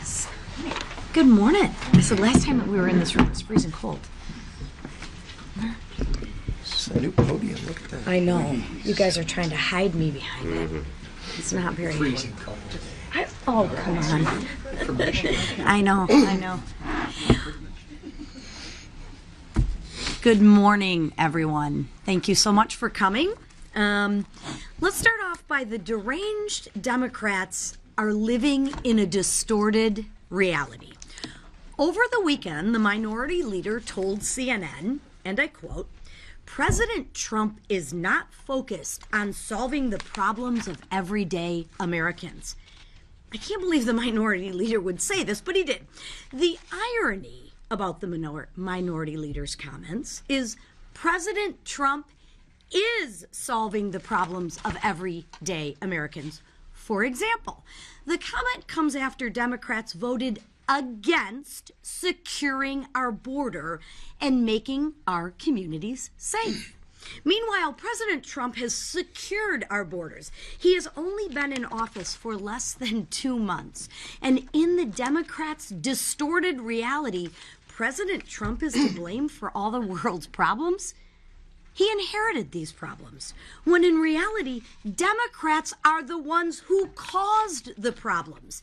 guys. Good morning. So last time that we were in this room, it was freezing cold. It's a new podium. Look at that. I know. You guys are trying to hide me behind it. It's not very Freezing cold. Oh, come on. I know. Good morning, everyone. Thank you so much for coming. Let's start off by the deranged Democrats are living in a distorted reality. Over the weekend, the minority leader told CNN, and I quote, "President Trump is not focused on solving the problems of everyday Americans." I can't believe the minority leader would say this, but he did. The irony about the minority leader's comments is President Trump is solving the problems of everyday Americans. For example, the comment comes after Democrats voted against securing our border and making our communities safe. Meanwhile, President Trump has secured our borders. He has only been in office for less than 2 months. And in the Democrats' distorted reality, President Trump is to blame for all the world's problems. He inherited these problems, when in reality, Democrats are the ones who caused the problems.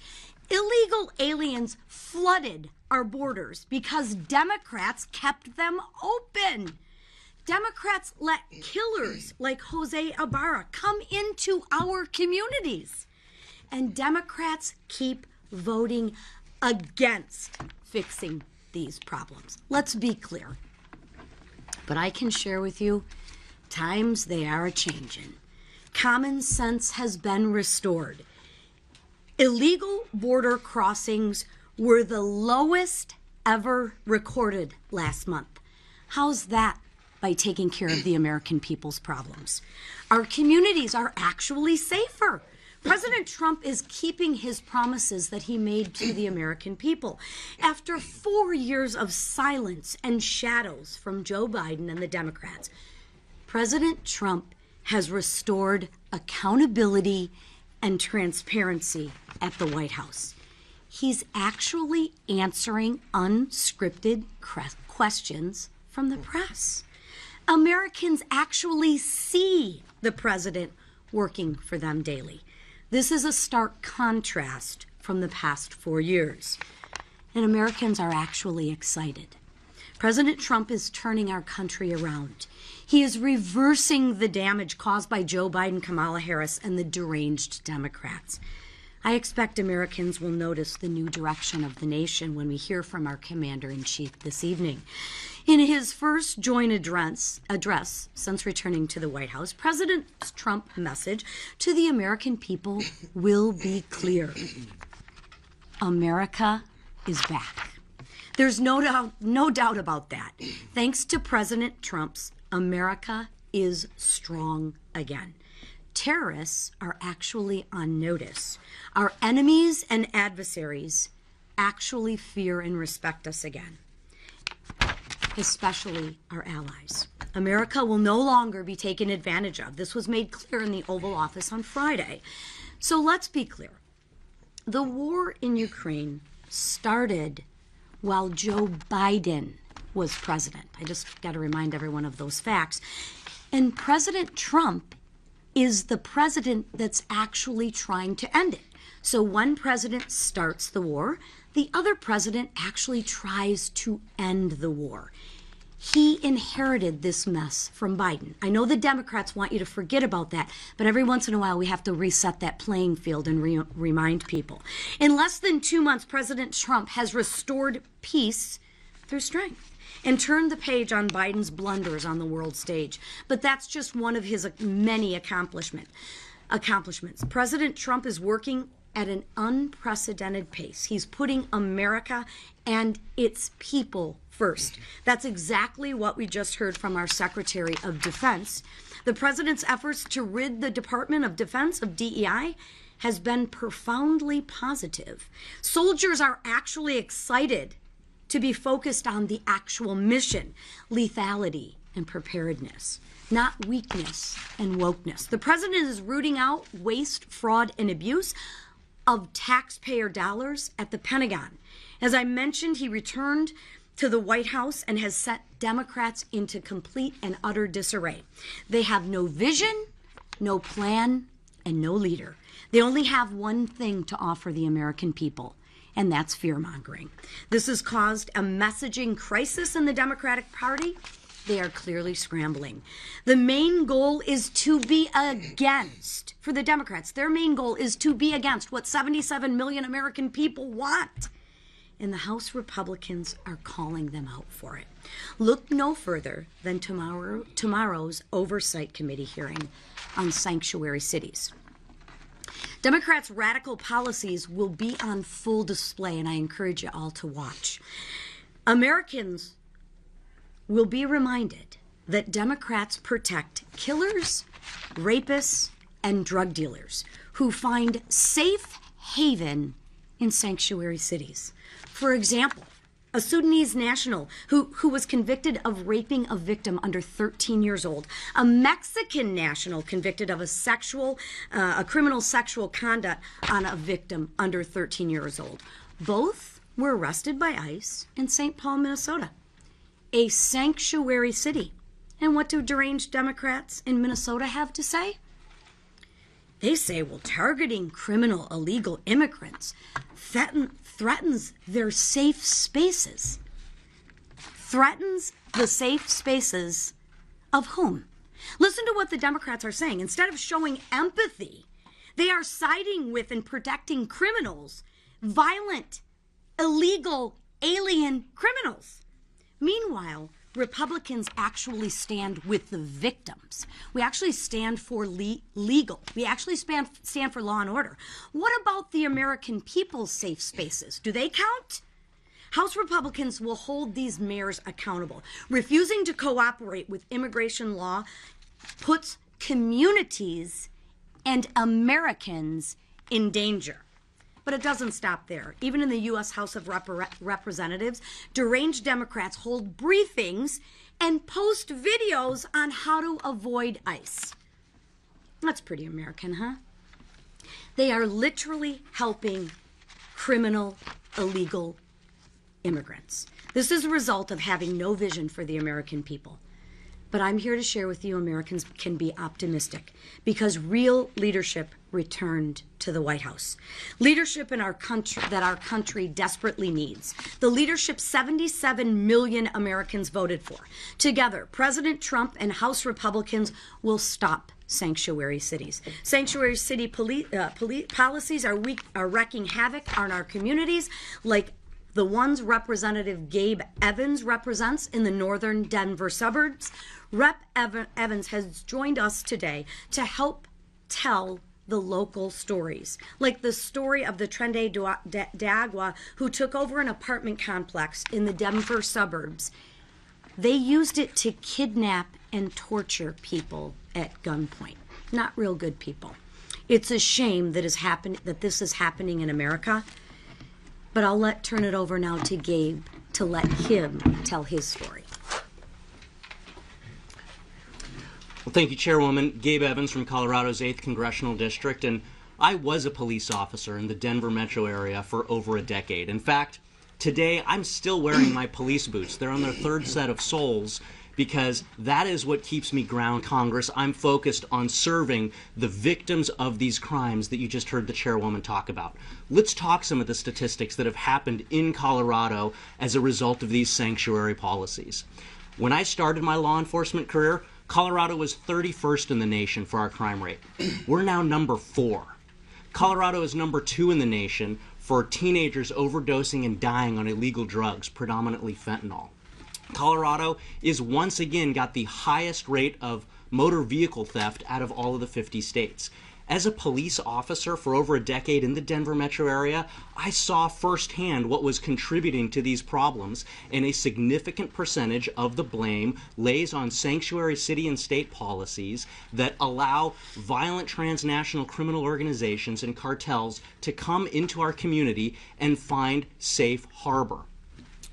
Illegal aliens flooded our borders because Democrats kept them open. Democrats let killers like Jose Ibarra come into our communities. And Democrats keep voting against fixing these problems. Let's be clear. But I can share with you, times they are a-changin'. Common sense has been restored. Illegal border crossings were the lowest ever recorded last month. How's that by taking care of the American people's problems? Our communities are actually safer. President Trump is keeping his promises that he made to the American people. After 4 years of silence and shadows from Joe Biden and the Democrats, President Trump has restored accountability and transparency at the White House. He's actually answering unscripted questions from the press. Americans actually see the president working for them daily. This is a stark contrast from the past 4 years. And Americans are actually excited. President Trump is turning our country around. He is reversing the damage caused by Joe Biden, Kamala Harris, and the deranged Democrats. I expect Americans will notice the new direction of the nation when we hear from our commander-in-chief this evening. In his first joint address since returning to the White House, President Trump's message to the American people will be clear. America is back. There's no doubt about that. Thanks to President Trump's, America is strong again. Terrorists are actually on notice. Our enemies and adversaries actually fear and respect us again, especially our allies. America will no longer be taken advantage of. This was made clear in the Oval Office on Friday. So let's be clear. The war in Ukraine started while Joe Biden was president. I just got to remind everyone of those facts. And President Trump is the president that's actually trying to end it. So one president starts the war, the other president actually tries to end the war. He inherited this mess from Biden. I know the Democrats want you to forget about that, but every once in a while we have to reset that playing field and remind people. In less than 2 months, President Trump has restored peace through strength and turned the page on Biden's blunders on the world stage. But that's just one of his many accomplishments. President Trump is working at an unprecedented pace. He's putting America and its people first. That's exactly what we just heard from our Secretary of Defense. The president's efforts to rid the Department of Defense of DEI has been profoundly positive. Soldiers are actually excited to be focused on the actual mission, lethality, and preparedness, not weakness and wokeness. The president is rooting out waste, fraud, and abuse. of taxpayer dollars at the Pentagon. As I mentioned, he returned to the White House and has set Democrats into complete and utter disarray. They have no vision, no plan, and no leader. They only have one thing to offer the American people, and that's fear-mongering. This has caused a messaging crisis in the Democratic Party. They are clearly scrambling. The main goal is to be against, for the Democrats, their main goal is to be against what 77 million American people want. And the House Republicans are calling them out for it. Look no further than tomorrow's Oversight Committee hearing on sanctuary cities. Democrats' radical policies will be on full display, and I encourage you all to watch. Americans will be reminded that Democrats protect killers, rapists, and drug dealers who find safe haven in sanctuary cities. For example, a Sudanese national who was convicted of raping a victim under 13 years old, a Mexican national convicted of a criminal sexual conduct on a victim under 13 years old. Both were arrested by ICE in St. Paul, Minnesota, a sanctuary city. And what do deranged Democrats in Minnesota have to say? They say, well, targeting criminal illegal immigrants threatens their safe spaces. Threatens the safe spaces of whom? Listen to what the Democrats are saying. Instead of showing empathy, they are siding with and protecting criminals, violent, illegal, alien criminals. Meanwhile, Republicans actually stand with the victims. We actually stand for legal. We actually stand for law and order. What about the American people's safe spaces? Do they count? House Republicans will hold these mayors accountable. Refusing to cooperate with immigration law puts communities and Americans in danger. But it doesn't stop there. Even in the U.S. House of Representatives, deranged Democrats hold briefings and post videos on how to avoid ICE. That's pretty American, huh? They are literally helping criminal, illegal immigrants. This is a result of having no vision for the American people. But I'm here to share with you Americans can be optimistic because real leadership returned to the White House. Leadership in our country that our country desperately needs. The leadership 77 million Americans voted for. Together, President Trump and House Republicans will stop sanctuary cities. Sanctuary city policies are wreaking havoc on our communities, like the ones Representative Gabe Evans represents in the northern Denver suburbs. Rep. Evans has joined us today to help tell the local stories, like the story of the Trende Dagwa who took over an apartment complex in the Denver suburbs. They used it to kidnap and torture people at gunpoint. Not real good people. It's a shame that this is happening in America. But I'll turn it over now to Gabe to let him tell his story. Well, thank you, Chairwoman. Gabe Evans from Colorado's 8th Congressional District, and I was a police officer in the Denver metro area for over a decade. In fact, today I'm still wearing my police boots. They're on their third set of soles because that is what keeps me ground Congress. I'm focused on serving the victims of these crimes that you just heard the Chairwoman talk about. Let's talk some of the statistics that have happened in Colorado as a result of these sanctuary policies. When I started my law enforcement career, Colorado was 31st in the nation for our crime rate. We're now number 4. Colorado is number 2 in the nation for teenagers overdosing and dying on illegal drugs, predominantly fentanyl. Colorado is once again got the highest rate of motor vehicle theft out of all of the 50 states. As a police officer for over a decade in the Denver metro area, I saw firsthand what was contributing to these problems, and a significant percentage of the blame lays on sanctuary city and state policies that allow violent transnational criminal organizations and cartels to come into our community and find safe harbor.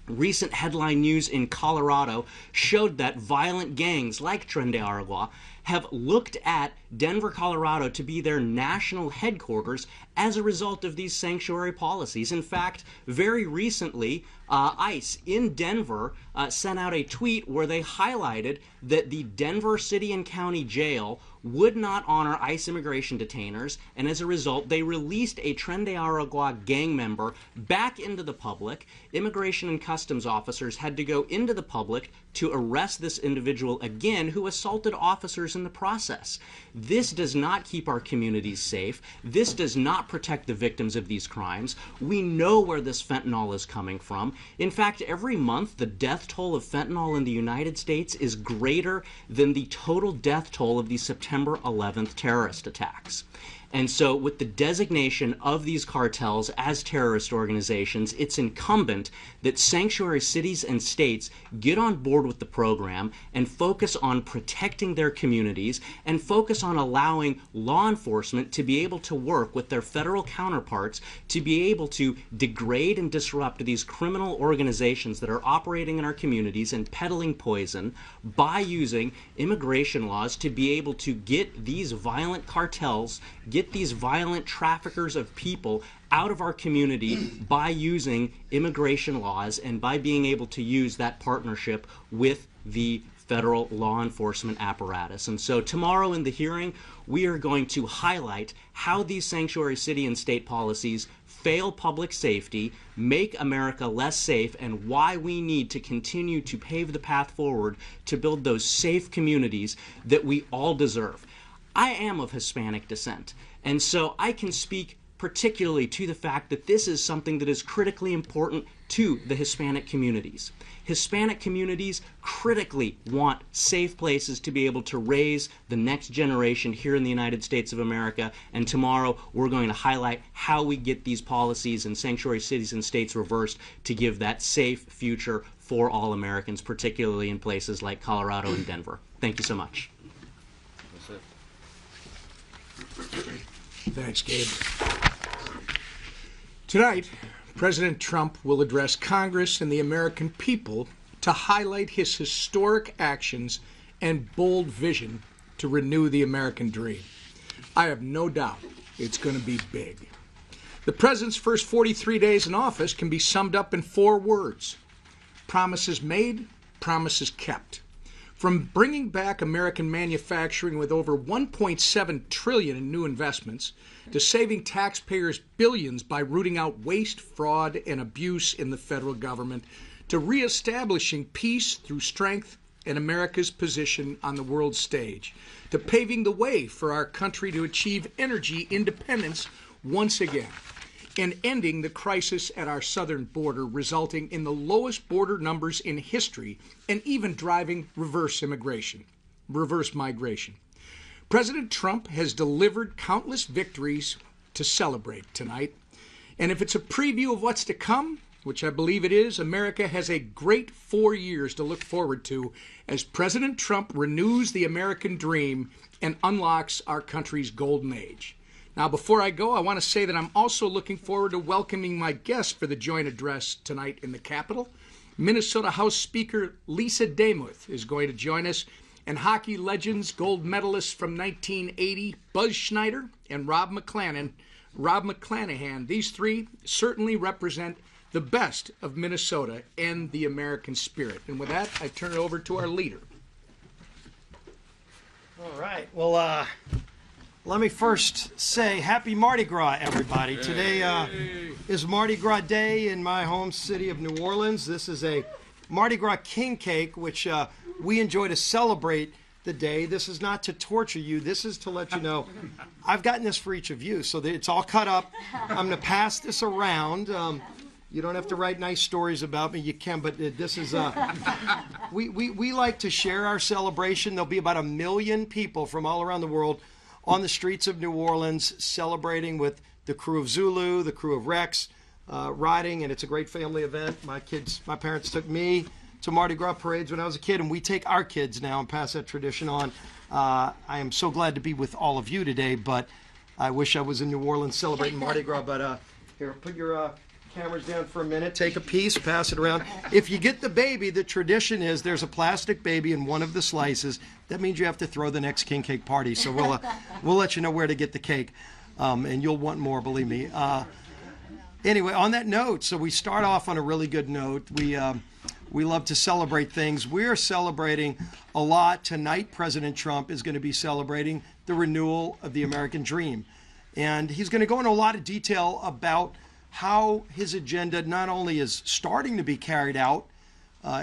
Recent headline news in Colorado showed that violent gangs like Trende Aragua have looked at Denver, Colorado to be their national headquarters as a result of these sanctuary policies. In fact, very recently, ICE in Denver sent out a tweet where they highlighted that the Denver City and County Jail would not honor ICE immigration detainers, and as a result, they released a Tren de Aragua gang member back into the public. Immigration and Customs officers had to go into the public to arrest this individual again, who assaulted officers in the process. This does not keep our communities safe. This does not protect the victims of these crimes. We know where this fentanyl is coming from. In fact, every month, the death toll of fentanyl in the United States is greater than the total death toll of the September 11th terrorist attacks. And so with the designation of these cartels as terrorist organizations, it's incumbent that sanctuary cities and states get on board with the program and focus on protecting their communities and focus on allowing law enforcement to be able to work with their federal counterparts to be able to degrade and disrupt these criminal organizations that are operating in our communities and peddling poison by using immigration laws to be able to get these violent cartels, get these violent traffickers of people out of our community by using immigration laws and by being able to use that partnership with the federal law enforcement apparatus. And so tomorrow in the hearing, we are going to highlight how these sanctuary city and state policies fail public safety, make America less safe, and why we need to continue to pave the path forward to build those safe communities that we all deserve. I am of Hispanic descent, and so I can speak particularly to the fact that this is something that is critically important to the Hispanic communities. Hispanic communities critically want safe places to be able to raise the next generation here in the United States of America, and tomorrow we're going to highlight how we get these policies in sanctuary cities and states reversed to give that safe future for all Americans, particularly in places like Colorado and Denver. Thank you so much. Thanks, Gabe. Tonight, President Trump will address Congress and the American people to highlight his historic actions and bold vision to renew the American dream. I have no doubt it's going to be big. The president's first 43 days in office can be summed up in 4 words: promises made, promises kept. From bringing back American manufacturing with over $1.7 trillion in new investments, to saving taxpayers billions by rooting out waste, fraud, and abuse in the federal government, to reestablishing peace through strength and America's position on the world stage, to paving the way for our country to achieve energy independence once again, and ending the crisis at our southern border, resulting in the lowest border numbers in history, and even driving reverse migration. President Trump has delivered countless victories to celebrate tonight. And if it's a preview of what's to come, which I believe it is, America has a great 4 years to look forward to as President Trump renews the American dream and unlocks our country's golden age. Now, before I go, I want to say that I'm also looking forward to welcoming my guests for the joint address tonight in the Capitol. Minnesota House Speaker Lisa Demuth is going to join us, and hockey legends, gold medalists from 1980, Buzz Schneider and Rob McClanahan. These three certainly represent the best of Minnesota and the American spirit. And with that, I turn it over to our leader. All right. Well, let me first say happy Mardi Gras, everybody. Today is Mardi Gras Day in my home city of New Orleans. This is a Mardi Gras king cake, which we enjoy to celebrate the day. This is not to torture you. This is to let you know I've gotten this for each of you, so that it's all cut up. I'm going to pass this around. You don't have to write nice stories about me. You can, but this is we like to share our celebration. There'll be about 1 million people from all around the world on the streets of New Orleans celebrating with the crew of Zulu, the crew of Rex, riding, and it's a great family event. My parents took me to Mardi Gras parades when I was a kid, and we take our kids now and pass that tradition on. I am so glad to be with all of you today, but I wish I was in New Orleans celebrating Mardi Gras. But here, put your cameras down for a minute. Take a piece, pass it around. If you get the baby, the tradition is there's a plastic baby in one of the slices. That means you have to throw the next king cake party. So we'll let you know where to get the cake, and you'll want more, believe me. Anyway, on that note, so we start off on a really good note. We love to celebrate things. We're celebrating a lot. Tonight, President Trump is going to be celebrating the renewal of the American dream. And he's going to go into a lot of detail about how his agenda not only is starting to be carried out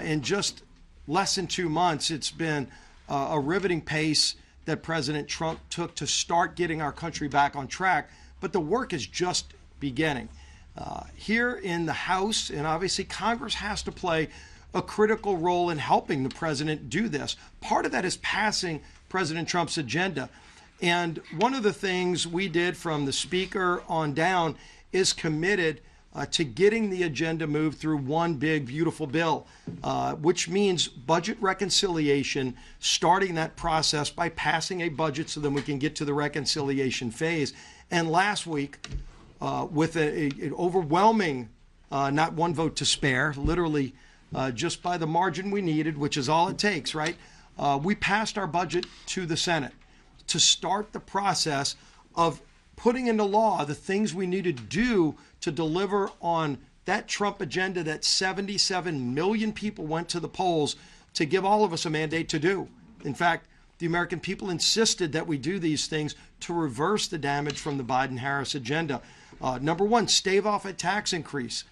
in just less than 2 months. It's been a riveting pace that President Trump took to start getting our country back on track. But the work is just beginning. Here in the House, and obviously Congress has to play a critical role in helping the president do this. Part of that is passing President Trump's agenda. And one of the things we did from the speaker on down is committed to getting the agenda moved through one big, beautiful bill, which means budget reconciliation, starting that process by passing a budget so then we can get to the reconciliation phase. And last week, with an overwhelming, not one vote to spare, literally just by the margin we needed, which is all it takes, right? We passed our budget to the Senate to start the process of putting into law the things we need to do to deliver on that Trump agenda that 77 million people went to the polls to give all of us a mandate to do. In fact, the American people insisted that we do these things to reverse the damage from the Biden-Harris agenda. Number one, stave off a tax increase.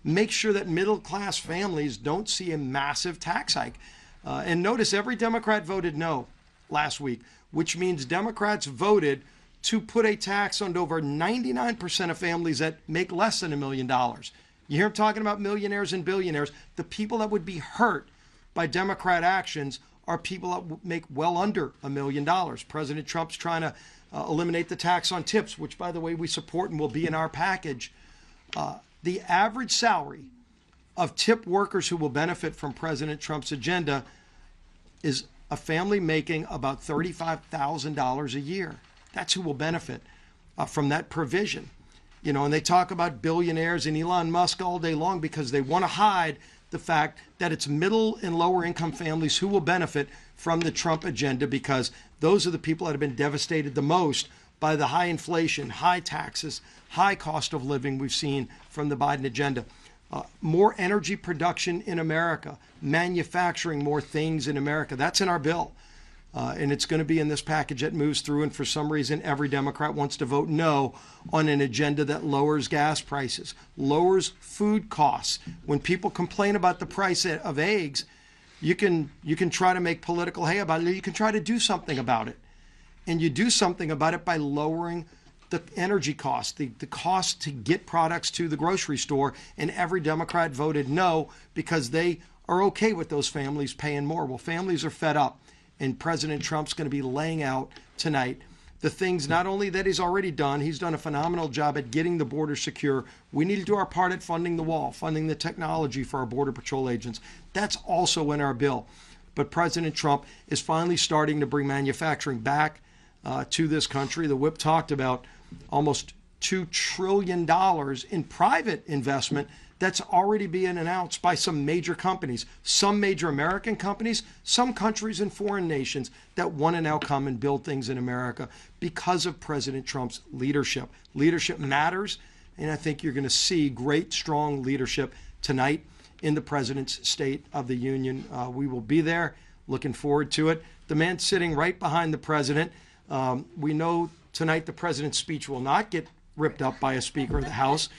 Make sure that middle-class families don't see a massive tax hike. And notice every Democrat voted no last week, which means Democrats voted to put a tax on over 99% of families that make less than $1 million. You hear them talking about millionaires and billionaires. The people that would be hurt by Democrat actions are people that make well under $1 million. President Trump's trying to eliminate the tax on tips, which, by the way, we support and will be in our package. The average salary of tip workers who will benefit from President Trump's agenda is a family making about $35,000 a year. That's who will benefit from that provision. You know, and they talk about billionaires and Elon Musk all day long because they want to hide the fact that it's middle and lower income families who will benefit from the Trump agenda, because those are the people that have been devastated the most by the high inflation, high taxes, high cost of living we've seen from the Biden agenda. More energy production in America, manufacturing more things in America. That's in our bill. And it's going to be in this package that moves through. And for some reason, every Democrat wants to vote no on an agenda that lowers gas prices, lowers food costs. When people complain about the price of eggs, you can try to make political hay about it, or you can try to do something about it. And you do something about it by lowering the energy cost, the cost to get products to the grocery store. And every Democrat voted no because they are okay with those families paying more. Well, families are fed up. And President Trump's going to be laying out tonight the things not only that he's already done, he's done a phenomenal job at getting the border secure. We need to do our part at funding the wall, funding the technology for our Border Patrol agents. That's also in our bill. But President Trump is finally starting to bring manufacturing back to this country. The whip talked about almost $2 trillion in private investment that's already being announced by some major companies, some major American companies, some countries and foreign nations that want to now come and build things in America because of President Trump's leadership. Leadership matters, and I think you're going to see great, strong leadership tonight in the President's State of the Union. We will be there. Looking forward to it. The man sitting right behind the President, we know tonight the President's speech will not get ripped up by a Speaker of the House.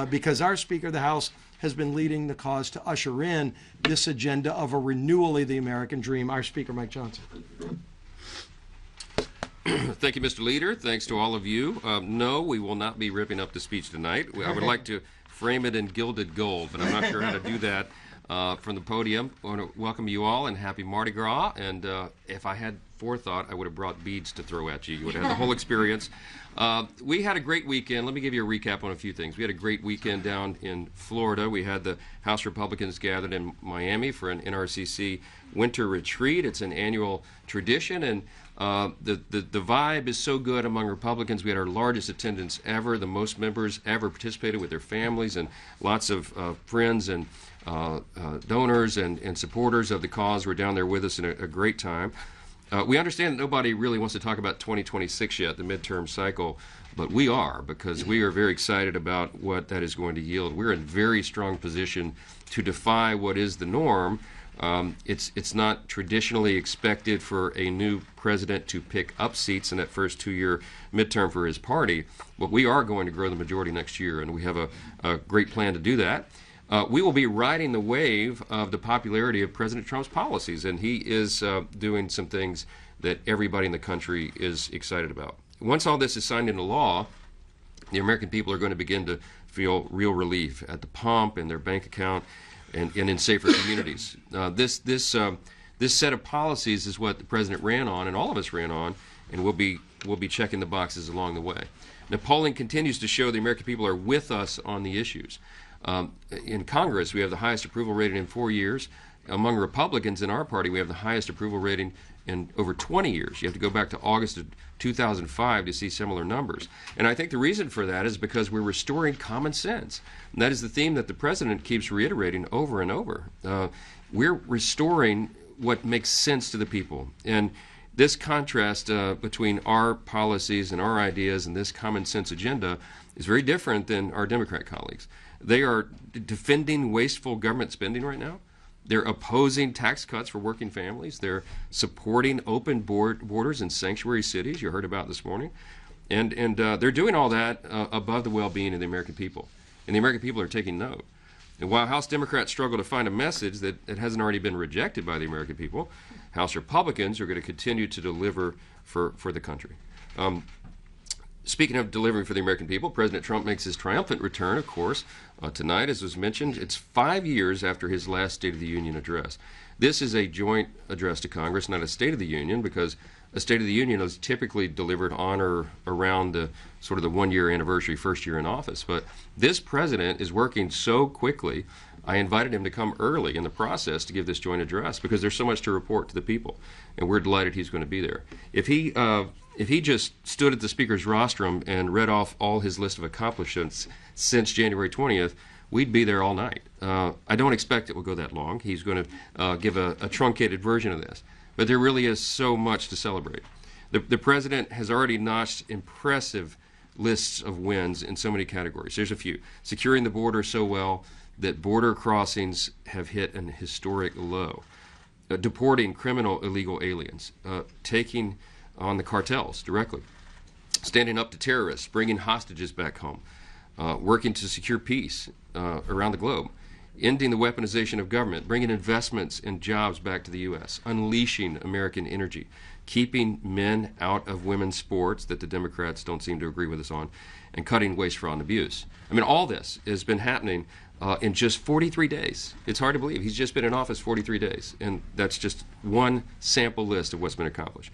Because our Speaker of the House has been leading the cause to usher in this agenda of a renewal of the American dream. Our Speaker, Mike Johnson. Thank you, Mr. Leader. Thanks to all of you. No, we will not be ripping up the speech tonight. I would like to frame it in gilded gold, but I'm not sure how to do that from the podium. I want to welcome you all and happy Mardi Gras. And if I had forethought, I would have brought beads to throw at you. You would have had the whole experience. We had a great weekend. Let me give you a recap on a few things. We had a great weekend down in Florida. We had the House Republicans gathered in Miami for an NRCC winter retreat. It's an annual tradition, and The vibe is so good among Republicans. We had our largest attendance ever. The most members ever participated with their families, and lots of friends and donors and supporters of the cause were down there with us in a great time. We understand that nobody really wants to talk about 2026 yet, the midterm cycle, but we are, because we are very excited about what that is going to yield. We're in very strong position to defy what is the norm. It's not traditionally expected for a new president to pick up seats in that first 2-year midterm for his party, but we are going to grow the majority next year, and we have a great plan to do that. We will be riding the wave of the popularity of President Trump's policies, and he is doing some things that everybody in the country is excited about. Once all this is signed into law, the American people are going to begin to feel real relief at the pump, in their bank account, and in safer communities. This set of policies is what the president ran on, and all of us ran on, and we'll be checking the boxes along the way. Now, polling continues to show the American people are with us on the issues. In Congress, we have the highest approval rating in 4 years. Among Republicans in our party, we have the highest approval rating in over 20 years. You have to go back to August of 2005 to see similar numbers. And I think the reason for that is because we're restoring common sense. And that is the theme that the president keeps reiterating over and over. We're restoring what makes sense to the people. And this contrast between our policies and our ideas and this common sense agenda is very different than our Democrat colleagues. They are defending wasteful government spending right now. They're opposing tax cuts for working families. They're supporting open borders in sanctuary cities, you heard about this morning. And they're doing all that above the well-being of the American people. And the American people are taking note. And while House Democrats struggle to find a message that hasn't already been rejected by the American people, House Republicans are going to continue to deliver for the country. Speaking of delivering for the American people, President Trump makes his triumphant return, of course, tonight, as was mentioned. It's 5 years after his last State of the Union address. This is a joint address to Congress, not a State of the Union, because a State of the Union is typically delivered on or around the sort of the 1-year anniversary, first year in office. But this president is working so quickly, I invited him to come early in the process to give this joint address because there's so much to report to the people, and we're delighted he's going to be there. If he just stood at the Speaker's rostrum and read off all his list of accomplishments since January 20th, we'd be there all night. I don't expect it will go that long. He's going to give a truncated version of this. But there really is so much to celebrate. The president has already notched impressive lists of wins in so many categories. There's a few. Securing the border so well that border crossings have hit an historic low. Deporting criminal illegal aliens. Taking on the cartels directly. Standing up to terrorists. Bringing hostages back home. Working to secure peace around the globe. Ending the weaponization of government, bringing investments and jobs back to the U.S., unleashing American energy, keeping men out of women's sports that the Democrats don't seem to agree with us on, and cutting waste, fraud, and abuse. I mean, all this has been happening in just 43 days. It's hard to believe. He's just been in office 43 days, and that's just one sample list of what's been accomplished.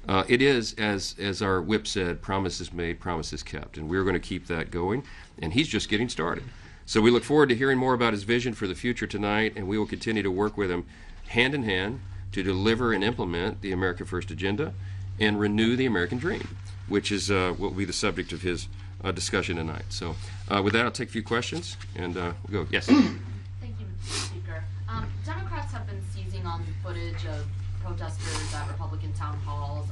It is, as our whip said, promises made, promises kept, and we're going to keep that going, and he's just getting started. So we look forward to hearing more about his vision for the future tonight, and we will continue to work with him hand in hand to deliver and implement the America First agenda and renew the American dream, which is what will be the subject of his discussion tonight. So with that, I'll take a few questions, and we'll go. Yes? Thank you, Mr. Speaker. Democrats have been seizing on footage of protesters at Republican town halls,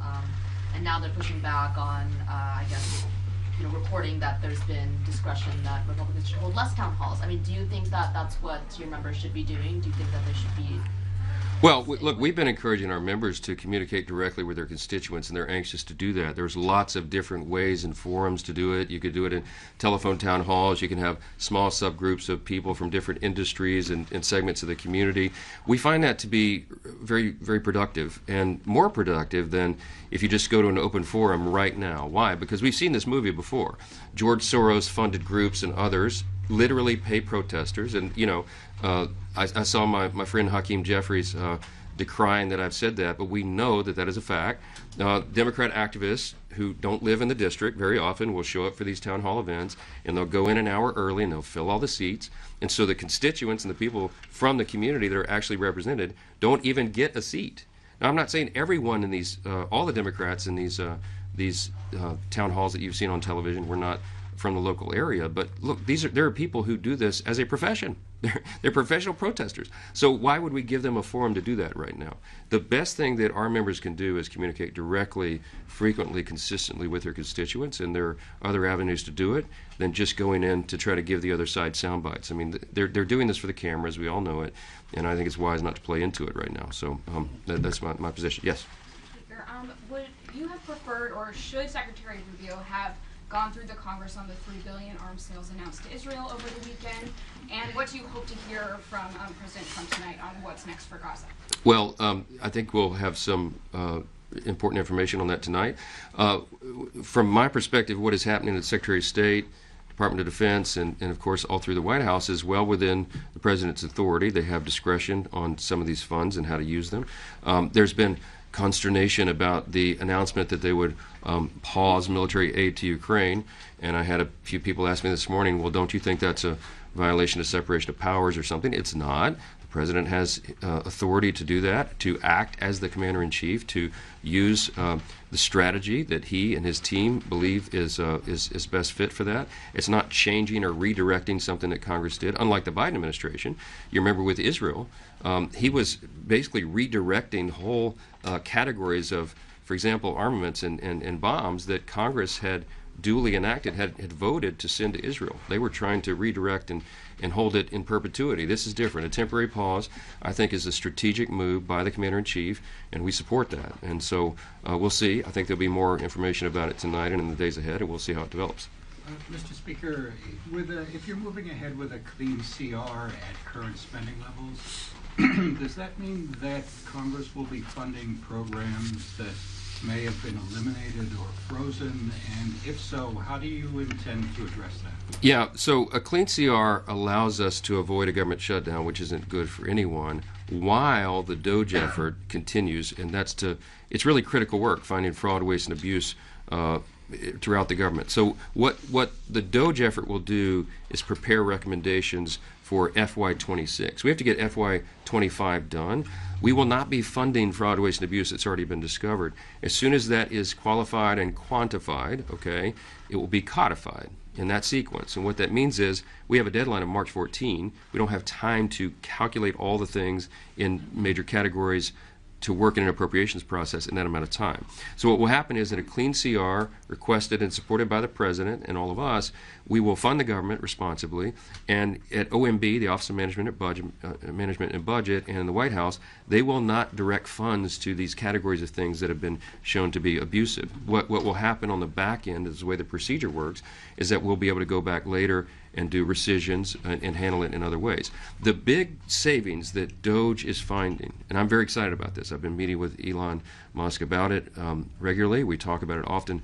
and now they're pushing back on, I guess, reporting that there's been discretion that Republicans should hold less town halls. I mean, do you think that that's what your members should be doing? Do you think that they should be... Well, look, we've been encouraging our members to communicate directly with their constituents, and they're anxious to do that. There's lots of different ways and forums to do it. You could do it in telephone town halls. You can have small subgroups of people from different industries and segments of the community. We find that to be very, very productive, and more productive than if you just go to an open forum right now. Why? Because we've seen this movie before. George Soros-funded groups and others literally pay protesters, and I saw my friend Hakeem Jeffries decrying that I've said that, but we know that that is a fact. Democrat activists who don't live in the district very often will show up for these town hall events, and they'll go in an hour early and they'll fill all the seats, and so the constituents and the people from the community that are actually represented don't even get a seat. Now, I'm not saying everyone in these, all the Democrats in these town halls that you've seen on television were not from the local area, but look, there are people who do this as a profession. They're professional protesters. So why would we give them a forum to do that right now? The best thing that our members can do is communicate directly, frequently, consistently with their constituents, and there are other avenues to do it than just going in to try to give the other side sound bites. I mean, they're doing this for the cameras, we all know it, and I think it's wise not to play into it right now. So that's my position. Yes? Speaker, would you have preferred, or should Secretary Rubio have gone through the Congress on the $3 billion arms sales announced to Israel over the weekend? And what do you hope to hear from President Trump tonight on what's next for Gaza? Well, I think we'll have some important information on that tonight. From my perspective, what is happening at the Secretary of State, Department of Defense, and of course all through the White House is well within the President's authority. They have discretion on some of these funds and how to use them. There's been consternation about the announcement that they would pause military aid to Ukraine, and I had a few people ask me this morning, well, don't you think that's a violation of separation of powers or something? It's not. The President has authority to do that, to act as the Commander-in-Chief, to use the strategy that he and his team believe is best fit for that. It's not changing or redirecting something that Congress did, unlike the Biden administration. You remember with Israel, he was basically redirecting whole categories of, for example, armaments and bombs that Congress had duly enacted, had voted to send to Israel. They were trying to redirect and hold it in perpetuity. This is different. A temporary pause, I think, is a strategic move by the Commander-in-Chief, and we support that. And so we'll see. I think there'll be more information about it tonight and in the days ahead, and we'll see how it develops. Mr. Speaker, if you're moving ahead with a clean CR at current spending levels, does that mean that Congress will be funding programs that may have been eliminated or frozen? And if so, how do you intend to address that? Yeah, so a clean CR allows us to avoid a government shutdown, which isn't good for anyone, while the DOGE effort continues, and it's really critical work, finding fraud, waste, and abuse throughout the government. So what the DOGE effort will do is prepare recommendations for FY26. We have to get FY25 done. We will not be funding fraud, waste, and abuse that's already been discovered. As soon as that is qualified and quantified, okay, it will be codified in that sequence. And what that means is we have a deadline of March 14. We don't have time to calculate all the things in major categories to work in an appropriations process in that amount of time. So what will happen is that a clean CR requested and supported by the President and all of us, we will fund the government responsibly, and at OMB, the Office of Management and Budget, and the White House, they will not direct funds to these categories of things that have been shown to be abusive. What will happen on the back end, is the way the procedure works, is that we'll be able to go back later and do rescissions and handle it in other ways. The big savings that DOGE is finding, and I'm very excited about this. I've been meeting with Elon Musk about it regularly. We talk about it often.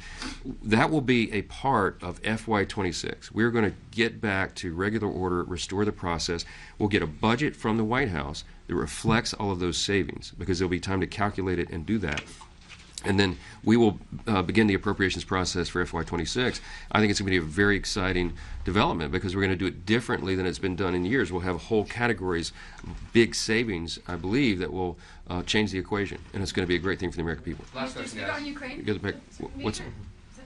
That will be a part of FY26. We're going to get back to regular order, restore the process. We'll get a budget from the White House that reflects all of those savings, because there'll be time to calculate it and do that. And then we will begin the appropriations process for FY26. I think it's going to be a very exciting development, because we're going to do it differently than it's been done in years. We'll have whole categories, big savings, I believe, that will change the equation. And it's going to be a great thing for the American people. Last question, on Ukraine.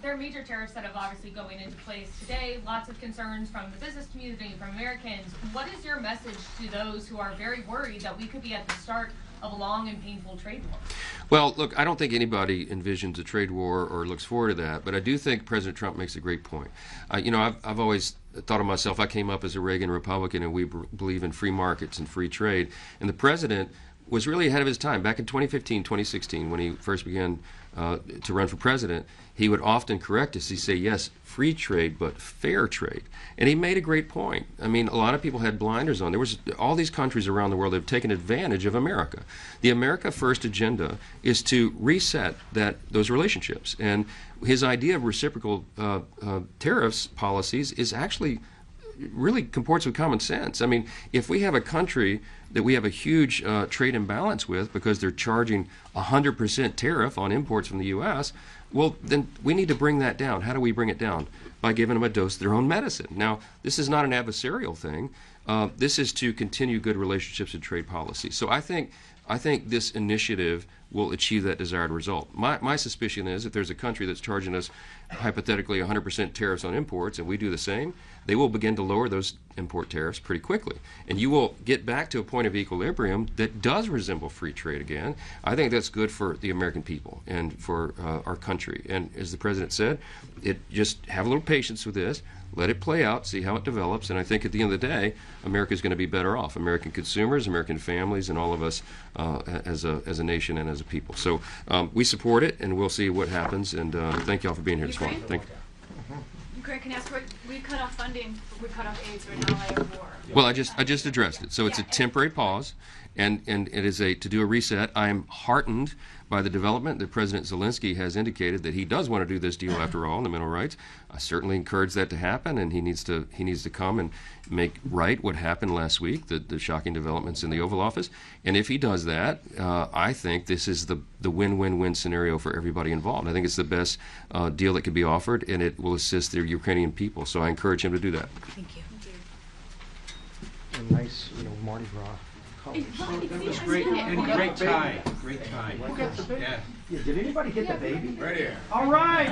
There are major tariffs that have obviously going into place today. Lots of concerns from the business community, from Americans. What is your message to those who are very worried that we could be at the start of a long and painful trade war? Well, look, I don't think anybody envisions a trade war or looks forward to that, but I do think President Trump makes a great point. I've always thought of myself, I came up as a Reagan Republican, and we believe in free markets and free trade. And the president was really ahead of his time. Back in 2015, 2016, when he first began to run for president, he would often correct us. He'd say, yes, free trade, but fair trade. And he made a great point. I mean, a lot of people had blinders on. There was all these countries around the world that have taken advantage of America. The America First agenda is to reset those relationships. And his idea of reciprocal tariffs policies is actually really comports with common sense. I mean, if we have a country that we have a huge trade imbalance with because they're charging 100% tariff on imports from the U.S., well, then we need to bring that down. How do we bring it down? By giving them a dose of their own medicine. Now, this is not an adversarial thing. This is to continue good relationships and trade policy. So I think this initiative will achieve that desired result. My suspicion is if there's a country that's charging us hypothetically 100% tariffs on imports and we do the same, they will begin to lower those import tariffs pretty quickly. And you will get back to a point of equilibrium that does resemble free trade again. I think that's good for the American people and for our country. And as the President said, just have a little patience with this. Let it play out, see how it develops, and I think at the end of the day, America's going to be better off. American consumers, American families, and all of us as a nation and as a people. So we support it, and we'll see what happens, and thank you all for being here this morning. Thank you. Greg, can I ask, we cut off funding, we cut off aid to an ally of war. Well, I just addressed it. So it's a temporary pause, and it is to do a reset. I am heartened by the development that President Zelensky has indicated that he does want to do this deal after all on the mineral rights. I certainly encourage that to happen, and he needs to come and make right what happened last week, the shocking developments in the Oval Office. And if he does that, I think this is the win-win-win scenario for everybody involved. I think it's the best deal that could be offered, and it will assist the Ukrainian people. So I encourage him to do that. Thank you. A nice, Mardi Gras. That was great, and great tie. Great tie. Who got the baby? Yeah. Yeah, did anybody get the baby? Right here. All right.